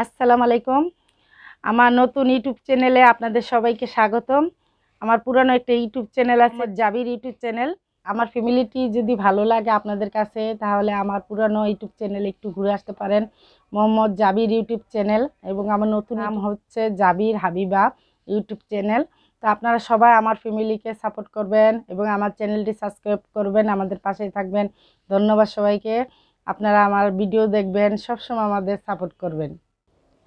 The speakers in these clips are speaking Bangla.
আসসালামু আলাইকুম। আমার নতুন ইউটিউব চ্যানেলে আপনাদের সবাইকে স্বাগতম। আমার পুরানো একটা ইউটিউব চ্যানেল আছে, জাবির ইউটিউব চ্যানেল। আমার ফ্যামিলিটি যদি ভালো লাগে আপনাদের কাছে, তাহলে আমার পুরানো ইউটিউব চ্যানেলে একটু ঘুরে আসতে পারেন। মোহাম্মদ জাবির ইউটিউব চ্যানেল, এবং আমার নতুন নাম হচ্ছে জাবির হাবিবা ইউটিউব চ্যানেল। তো আপনারা সবাই আমার ফ্যামিলিকে সাপোর্ট করবেন এবং আমার চ্যানেলটি সাবস্ক্রাইব করবেন, আমাদের পাশেই থাকবেন। ধন্যবাদ সবাইকে। আপনারা আমার ভিডিও দেখবেন, সবসময় আমাদের সাপোর্ট করবেন।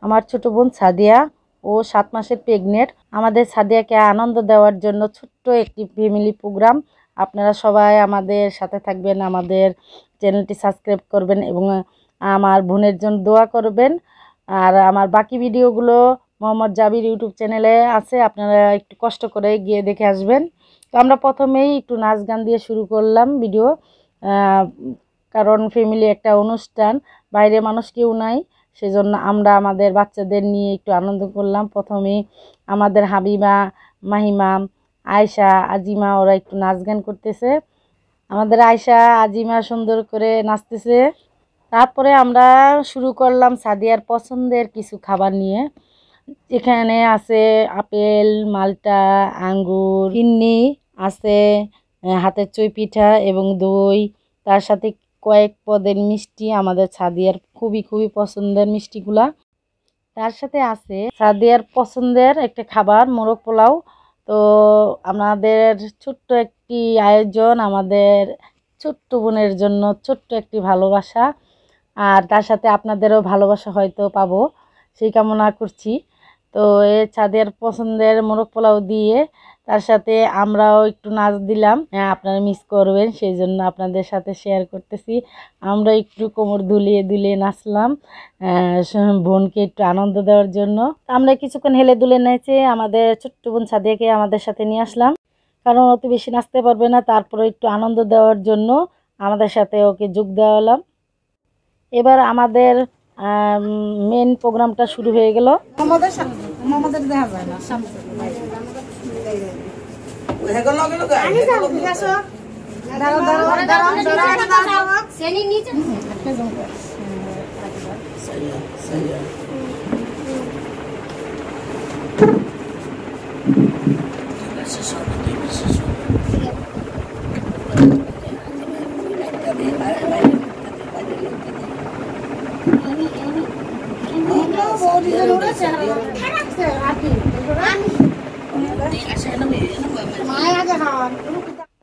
আমার ছোট বোন সাদিয়া, ও 7 মাসের প্রেগনেন্ট। আমাদের সাদিয়াকে আনন্দ দেওয়ার জন্য ছোট্ট একটি ফ্যামিলি প্রোগ্রাম। আপনারা সবাই আমাদের সাথে থাকবেন, আমাদের চ্যানেলটি সাবস্ক্রাইব করবেন এবং আমার বোনের জন্য দোয়া করবেন। আর আমার বাকি ভিডিওগুলো মোহাম্মদ জাবির ইউটিউব চ্যানেলে আছে, আপনারা একটু কষ্ট করে গিয়ে দেখে আসবেন। তো আমরা প্রথমেই একটু নাচ গান দিয়ে শুরু করলাম ভিডিও, কারণ ফ্যামিলি একটা অনুষ্ঠান, বাইরে মানুষ কেউ নাই, সেজন্য আমরা আমাদের বাচ্চাদের নিয়ে একটু আনন্দ করলাম। প্রথমে আমাদের হাবিবা, মাহিমা, আয়শা, আজিমা ওরা একটু নাচ গান করতেছে। আমাদের আয়শা, আজিমা সুন্দর করে নাচতেছে। তারপরে আমরা শুরু করলাম সাদিয়ার পছন্দের কিছু খাবার নিয়ে। এখানে আছে আপেল, মালটা, আঙ্গুর, কিন্নি আছে, হাতের চই পিঠা এবং দই, তার সাথে কয়েক পদের মিষ্টি, আমাদের সাদিয়ার খুবই পছন্দের মিষ্টিগুলা। তার সাথে আছে সাদিয়ার পছন্দের একটা খাবার, মোরগ পোলাও। তো আমাদের ছোট্ট একটি আয়োজন, আমাদের ছোট্ট বোনের জন্য ছোট্ট একটি ভালোবাসা, আর তার সাথে আপনাদেরও ভালোবাসা হয়তো পাবো, সেই কামনা করছি। তো এই সাদিয়ার পছন্দের মোরগ পোলাও দিয়ে তার সাথে আমরাও একটু নাচ দিলাম। আপনারা মিস করবেন, সেই জন্য আপনাদের সাথে শেয়ার করতেছি। আমরা একটু কোমর দুলিয়ে নাচলাম বোনকে একটু আনন্দ দেওয়ার জন্য। আমরা কিছুক্ষণ হেলে দুলে নেচে আমাদের ছোট্ট বোন সাদিয়াকে আমাদের সাথে নিয়ে আসলাম, কারণ অত বেশি নাচতে পারবে না। তারপরে একটু আনন্দ দেওয়ার জন্য আমাদের সাথে ওকে যোগ দেওয়ালাম। এবার আমাদের মেন প্রোগ্রামটা শুরু হয়ে গেল। আমাদের দেখা যায় না,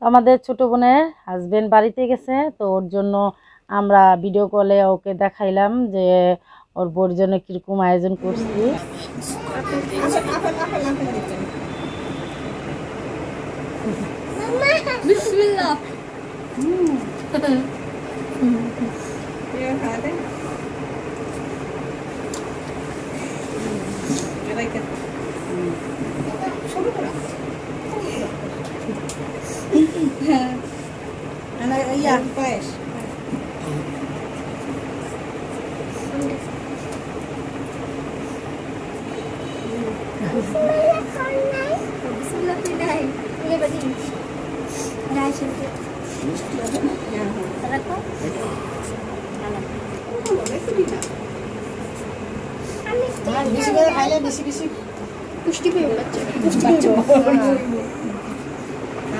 আমাদের ছোট বোনের হাজবেন্ড বাড়িতে গেছে, তো ওর জন্য আমরা ভিডিও কলে ওকে দেখাইলাম যে ওর বোর জন্য কিরকম আয়োজন করছি। বিসমিল্লাহ।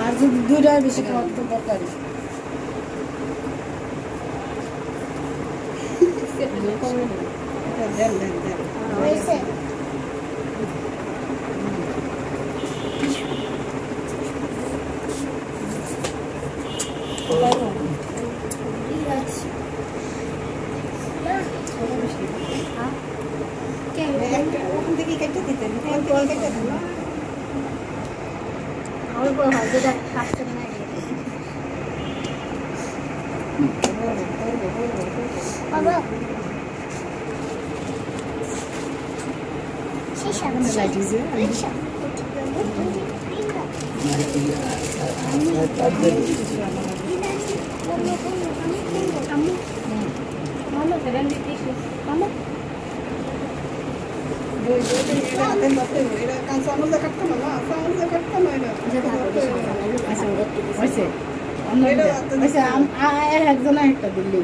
আর যদি দুইটাই বেশি খাওয়ার তো দরকার। একজন একটা দিল্লি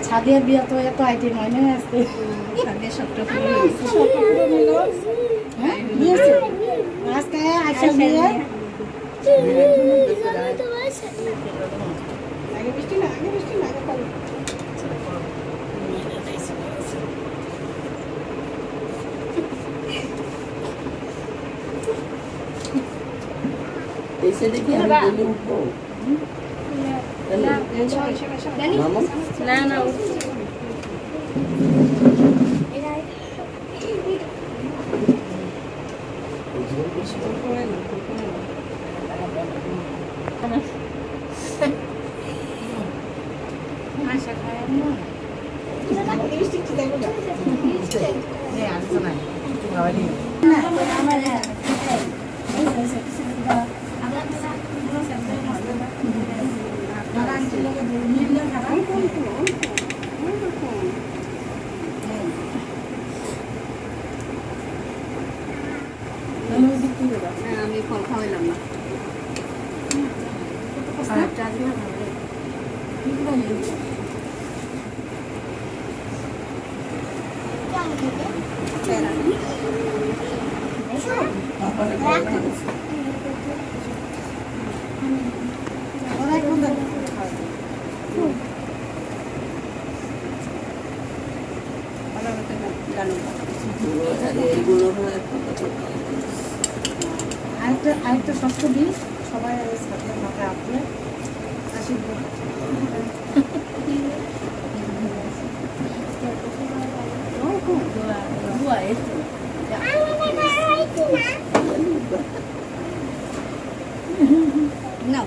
ছাদের বিয়া তো এত আইটেম হয় না আজকে ছাদের সবটা পুরো নিল আজকে আইসা বিয়ে আগে বৃষ্টি না আগে এসে দেখি আমি বলে উঠবো না না আশা খায় না আমি ফল খাওয়াইলাম না আরেকটা শক্ত দিন সবাই মাথায় আপনি আশীর্বাদ No.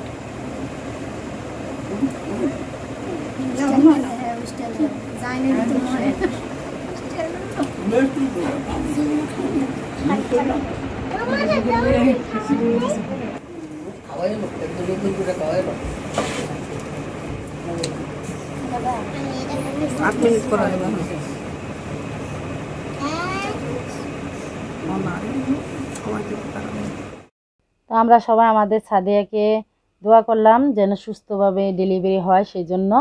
তো আমরা সবাই আমাদের সাদিয়াকে দোয়া করলাম যেন সুস্থভাবে ডেলিভারি হয় সেই জন্য।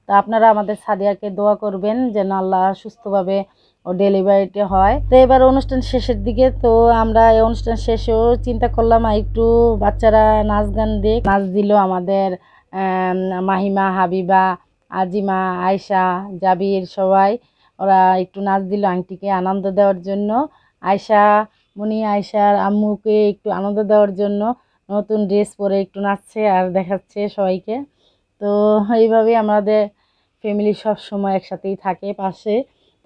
তো আপনারা আমাদের সাদিয়াকে দোয়া করবেন যেন আল্লাহ সুস্থভাবে ও ডেলিভারিটা হয়। তো এবার অনুষ্ঠান শেষের দিকে, তো আমরা এই অনুষ্ঠান শেষেও চিন্তা করলাম একটু বাচ্চারা নাচ গান দিয়ে নাচ দিল আমাদের মাহিমা, হাবিবা, আজিমা, আয়শা, জাবির সবাই ওরা একটু নাচ দিল আংটিকে আনন্দ দেওয়ার জন্য। আয়শার আম্মুকে একটু আনন্দ দেওয়ার জন্য নতুন ড্রেস পরে একটু নাচছে আর দেখাচ্ছে সবাইকে। তো এইভাবেই আমাদের ফ্যামিলি সব সময় একসাথেই থাকে পাশে।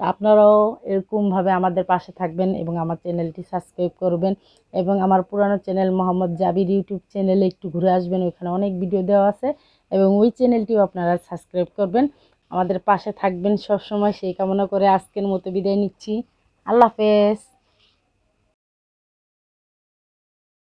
তো আপনারাও এরকমভাবে আমাদের পাশে থাকবেন এবং আমার চ্যানেলটি সাবস্ক্রাইব করবেন এবং আমার পুরানো চ্যানেল মোহাম্মদ জাবির ইউটিউব চ্যানেলে একটু ঘুরে আসবেন, ওইখানে অনেক ভিডিও দেওয়া আছে এবং ওই চ্যানেলটিও আপনারা সাবস্ক্রাইব করবেন, আমাদের পাশে থাকবেন সব সময় সেই কামনা করে আজকের মতো বিদায় নিচ্ছি। আল্লাহ হাফেজ।